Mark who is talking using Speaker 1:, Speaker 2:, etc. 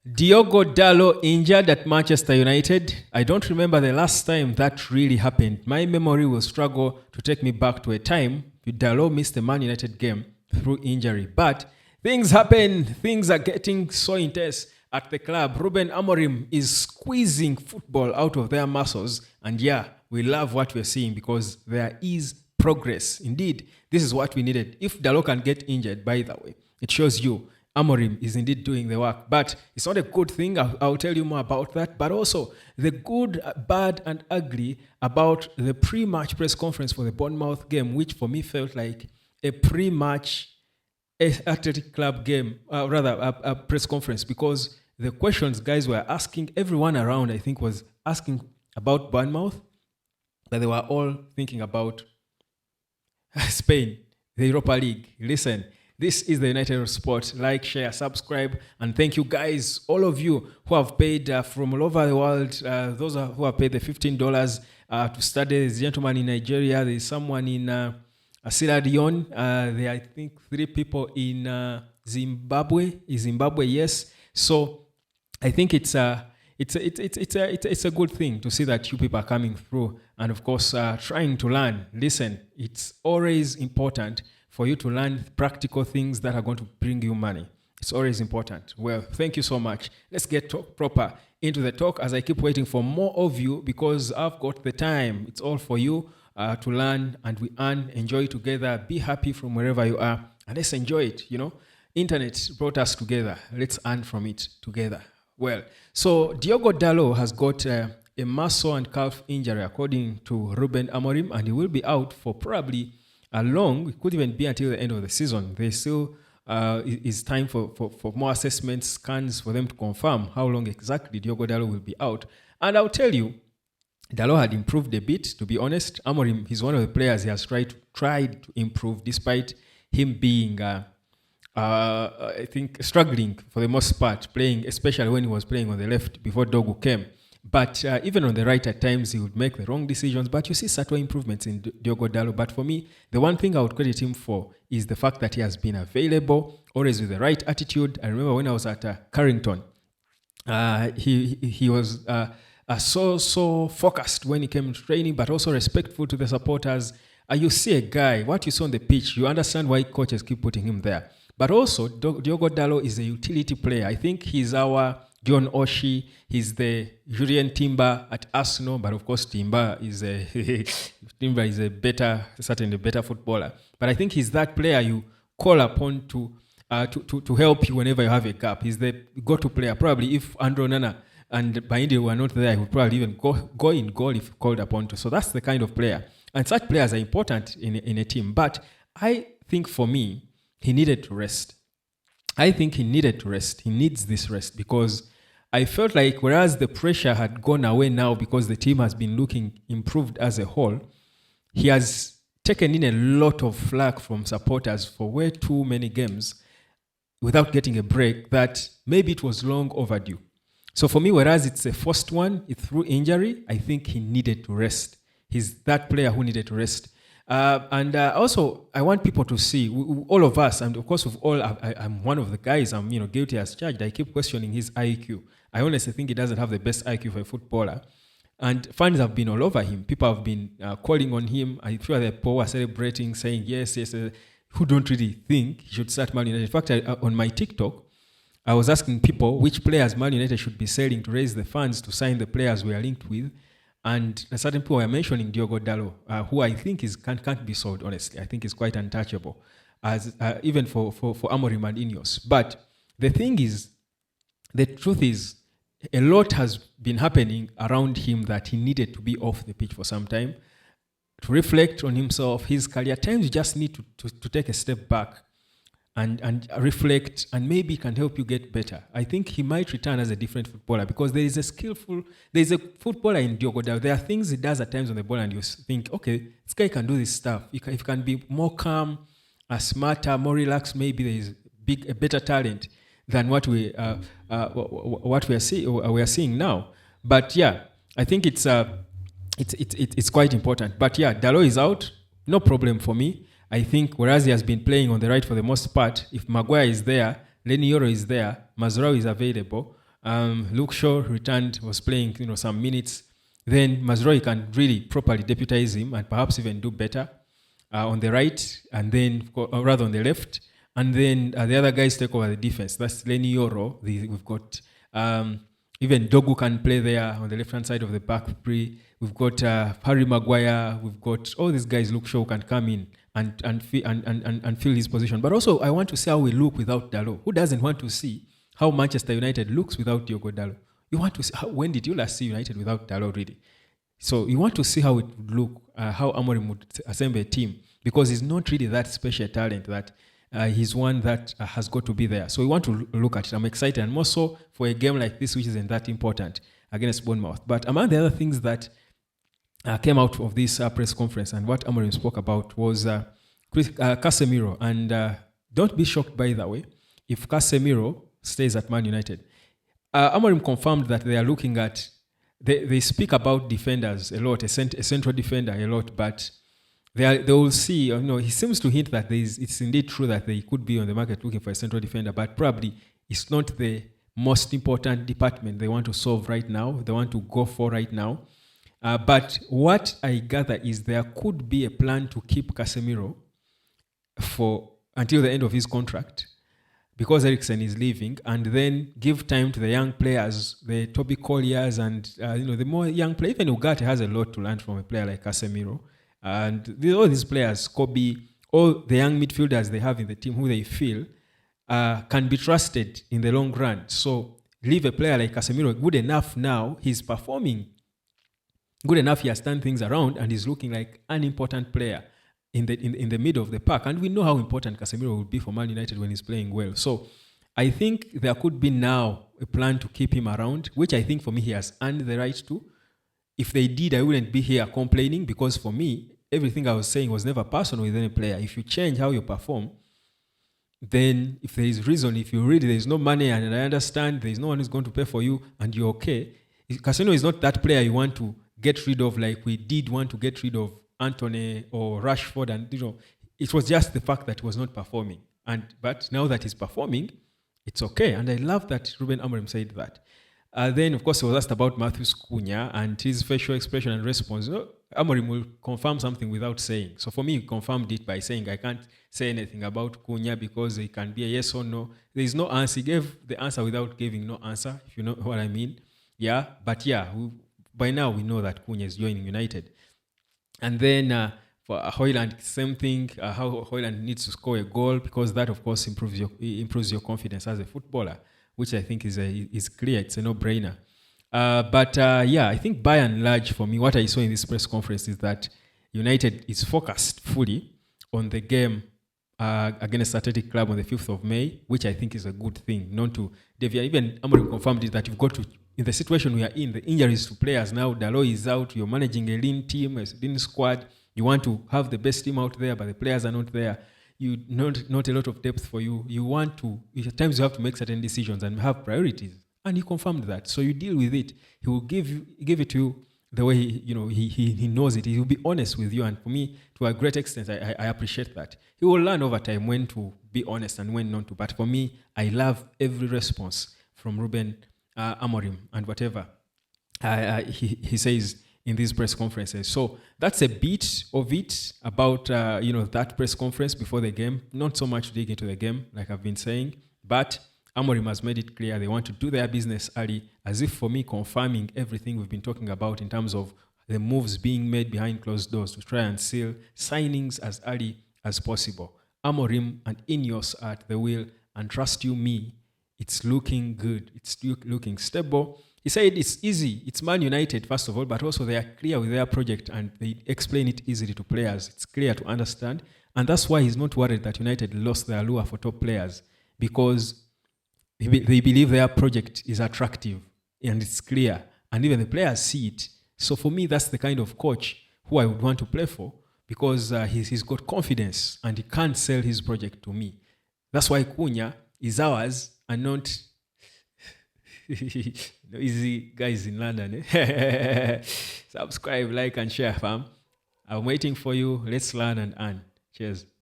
Speaker 1: Diogo Dalot injured at Manchester United. I don't remember the last time that really happened. My memory will struggle to take me back to a time Dalot missed the Man United game through injury. But things happen. Things are getting so intense at the club. Ruben Amorim is squeezing football out of their muscles. And yeah, we love what we're seeing because there is progress. Indeed, this is what we needed. If Dalot can get injured, by the way, it shows you Amorim is indeed doing the work, but it's not a good thing. I'll tell you more about that. But also the good, bad, and ugly about the pre-match press conference for the Bournemouth game, which for me felt like a pre-match Athletic Club game, a press conference, because the questions guys were asking, everyone around, I think, was asking about Bournemouth, but they were all thinking about Spain, the Europa League. Listen. This is the United of Sport. Like, share, subscribe, and thank you guys, all of you who have paid from all over the world. Those who have paid the $15 to study. There's a gentleman in Nigeria. There's someone in Sierra Leone. There are, I think, 3 people in Zimbabwe. Yes. So I think it's a good thing to see that you people are coming through, and of course trying to learn. Listen, it's always important for you to learn practical things that are going to bring you money. It's always important. Well, thank you so much. Let's get proper into the talk as I keep waiting for more of you because I've got the time. It's all for you to learn, and we earn, enjoy together, be happy from wherever you are, and let's enjoy it. Internet brought us together. Let's earn from it together. Well, so Diogo Dalot has got a muscle and calf injury according to Ruben Amorim, and he will be out for probably long. It could even be until the end of the season. There still is time for more assessments, scans for them to confirm how long exactly Diogo Dalot will be out. And I'll tell you, Dalot had improved a bit, to be honest. Amorim, he's one of the players he has tried to improve despite him being, I think, struggling for the most part, playing, especially when he was playing on the left before Dogu came. But even on the right at times, he would make the wrong decisions. But you see subtle improvements in Diogo Dalot. But for me, the one thing I would credit him for is the fact that he has been available, always with the right attitude. I remember when I was at Carrington, he was so focused when he came to training, but also respectful to the supporters. You see a guy, what you saw on the pitch, you understand why coaches keep putting him there. But also, Diogo Dalot is a utility player. I think he's our John Oshie, he's the Julian Timber at Arsenal, but of course Timber is certainly a better footballer. But I think he's that player you call upon to help you whenever you have a gap. He's the go-to player. Probably if Andrew Nana and Baindi were not there, he would probably even go in goal if called upon to. So that's the kind of player. And such players are important in a team. But I think for me, he needed to rest. I think he needed to rest. He needs this rest because I felt like whereas the pressure had gone away now because the team has been looking improved as a whole, he has taken in a lot of flack from supporters for way too many games without getting a break that maybe it was long overdue. So for me, whereas it's a first one, it's through injury, I think he needed to rest. He's that player who needed to rest. Also, I want people to see, all of us, and of course, I'm one of the guys, I'm guilty as charged. I keep questioning his IQ. I honestly think he doesn't have the best IQ for a footballer. And fans have been all over him. People have been calling on him. I feel the people are celebrating, saying, yes, who don't really think he should start Man United. In fact, on my TikTok, I was asking people which players Man United should be selling to raise the funds to sign the players we are linked with. And a certain people were mentioning Diogo Dalot, who I think can't be sold, honestly. I think he's quite untouchable, even for Amorim and Ineos. But the truth is, a lot has been happening around him that he needed to be off the pitch for some time, to reflect on himself, his career. At times you just need to take a step back and reflect, and maybe it can help you get better. I think he might return as a different footballer because there is a footballer in Diogo Dalot. There are things he does at times on the ball and you think, okay, this guy can do this stuff. If he can be more calm, smarter, more relaxed, maybe there is a better talent than what we are seeing now. But yeah, I think it's quite important. But yeah, Dalot is out, no problem for me. I think whereas he has been playing on the right for the most part, if Maguire is there, Lenny Yoro is there, Mazraoui is available, Luke Shaw returned, was playing some minutes. Then Mazraoui can really properly deputize him and perhaps even do better on the right, and then rather on the left. And then the other guys take over the defense. That's Lenny Yoro. We've got even Dogu can play there on the left-hand side of the back three. We've got Harry Maguire. We've got all these guys. Luke Shaw can come in and fill his position. But also, I want to see how we look without Dalot. Who doesn't want to see how Manchester United looks without Diogo Dalot? You want to see when did you last see United without Dalot, really? So you want to see how it would look, how Amorim would assemble a team, because he's not really that special talent that he's one that has got to be there. So we want to look at it. I'm excited, and more so for a game like this, which isn't that important against Bournemouth. But among the other things that came out of this press conference and what Amorim spoke about was Casemiro. And don't be shocked, by the way, if Casemiro stays at Man United. Amorim confirmed that they are looking at, they speak about defenders a lot, a central defender a lot, but they will see, he seems to hint that it's indeed true that they could be on the market looking for a central defender, but probably it's not the most important department they want to solve right now, they want to go for right now. But what I gather is there could be a plan to keep Casemiro until the end of his contract, because Eriksen is leaving, and then give time to the young players, the Toby Colliers, and the more young players. Even Ugarte has a lot to learn from a player like Casemiro. And all these players, Kobe, all the young midfielders they have in the team who they feel can be trusted in the long run. So leave a player like Casemiro good enough now, he's performing good enough, he has turned things around, and he's looking like an important player in the middle of the pack. And we know how important Casemiro will be for Man United when he's playing well. So I think there could be now a plan to keep him around, which I think for me he has earned the right to. If they did, I wouldn't be here complaining, because for me, everything I was saying was never personal with any player. If you change how you perform, then if there is reason, if you really, there is no money, and I understand there is no one who's going to pay for you, and you're okay. Casemiro is not that player you want to get rid of like we did want to get rid of Antony or Rashford, and it was just the fact that he was not performing. But now that he's performing, it's okay. And I love that Ruben Amorim said that. Then, of course, he was asked about Matheus Cunha and his facial expression and response. Amorim will confirm something without saying. So for me, he confirmed it by saying, I can't say anything about Cunha because it can be a yes or no. There is no answer. He gave the answer without giving no answer, if you know what I mean. Yeah, but yeah, by now we know that Cunha is joining United. And then for Højlund, same thing, how Højlund needs to score a goal, because that, of course, improves your confidence as a footballer, which I think is clear. It's a no-brainer. But I think by and large, for me, what I saw in this press conference is that United is focused fully on the game against Athletic Club on the 5th of May, which I think is a good thing, not to deviate. Even Amorim confirmed it that you've got to, in the situation we are in, the injuries to players now, Dalot is out, you're managing a lean team, a lean squad, you want to have the best team out there, but the players are not there. You not a lot of depth for you. You want to, at times you have to make certain decisions and have priorities. And he confirmed that. So you deal with it. He will give it to you the way he knows it. He will be honest with you. And for me, to a great extent, I appreciate that. He will learn over time when to be honest and when not to. But for me, I love every response from Ruben Amorim and whatever he says in these press conferences. So that's a bit of it about that press conference before the game. Not so much to dig into the game, like I've been saying, but Amorim has made it clear they want to do their business early, as if for me confirming everything we've been talking about in terms of the moves being made behind closed doors to try and seal signings as early as possible. Amorim and Ineos are at the wheel, and trust you me, it's looking good. It's looking stable. He said it's easy. It's Man United, first of all, but also they are clear with their project and they explain it easily to players. It's clear to understand. And that's why he's not worried that United lost their allure for top players, because they believe their project is attractive and it's clear. And even the players see it. So for me, that's the kind of coach who I would want to play for, because he's got confidence and he can't sell his project to me. That's why Cunha is ours and not easy guys in London. Subscribe, like, and share, fam. I'm waiting for you. Let's learn and earn. Cheers.